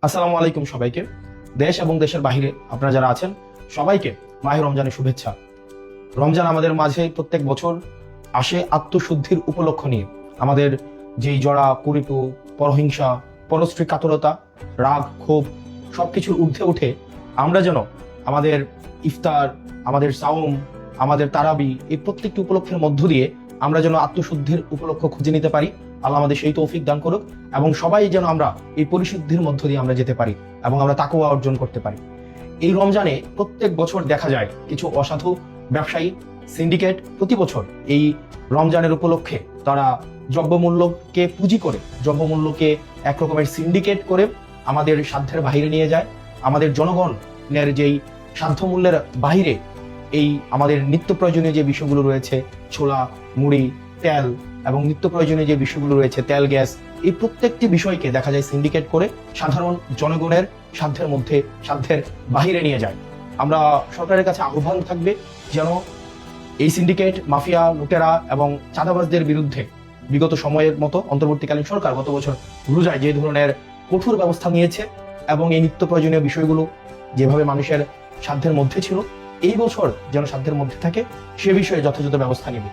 আসসালামু আলাইকুম সবাইকে। দেশ এবং দেশের বাহিরে আপনারা যারা আছেন সবাইকে মাহে রমজানের শুভেচ্ছা। রমজান আমাদের মাঝে প্রত্যেক বছর আসে আত্মশুদ্ধির উপলক্ষ নিয়ে। আমাদের যেই জড়া কুরিপু, পরহিংসা, পরশ্রী কাতরতা, রাগ, ক্ষোভ সবকিছুর ঊর্ধ্বে উঠে আমরা যেন আমাদের ইফতার, আমাদের সাওম, আমাদের তারাবি এই প্রত্যেকটি উপলক্ষের মধ্য দিয়ে আমরা যেন আত্মশুদ্ধির উপলক্ষ খুঁজে নিতে পারি। আল্লাহ আমাদের সেই তৌফিক দান করুক এবং সবাই যেন আমরা এই পরিশুদ্ধির মধ্য দিয়ে আমরা যেতে পারি এবং আমরা তাকওয়া অর্জন করতে পারি। এই রমজানে প্রত্যেক বছর দেখা যায় কিছু অসাধু ব্যবসায়ী সিন্ডিকেট প্রতি বছর এই রমজানের উপলক্ষে তারা দ্রব্যমূল্যকে পুঁজি করে, দ্রব্যমূল্যকে এক রকমের সিন্ডিকেট করে আমাদের সাধ্যের বাহিরে নিয়ে যায়। আমাদের জনগণের যেই সাধ্যমূল্যের বাহিরে এই আমাদের নিত্য প্রয়োজনীয় যে বিষয়গুলো রয়েছে, ছোলা, মুড়ি, তেল এবং নিত্য প্রয়োজনীয় যে বিষয়গুলো রয়েছে, তেল, গ্যাস, এই প্রত্যেকটি বিষয়কে দেখা যায় সিন্ডিকেট করে সাধারণ জনগণের সাধ্যের মধ্যে, সাধ্যের বাহিরে নিয়ে যায়। আমরা সরকারের কাছে আহ্বান থাকবে যেন এই সিন্ডিকেট, মাফিয়া, লুটেরা এবং চাঁদাবাজদের বিরুদ্ধে বিগত সময়ের মতো অন্তর্বর্তীকালীন সরকার গত বছর রোজায় যে ধরনের কঠোর ব্যবস্থা নিয়েছে এবং এই নিত্য প্রয়োজনীয় বিষয়গুলো যেভাবে মানুষের সাধ্যের মধ্যে ছিল, এই বছর যেন সাধ্যের মধ্যে থাকে সে বিষয়ে যথাযথ ব্যবস্থা নেবে।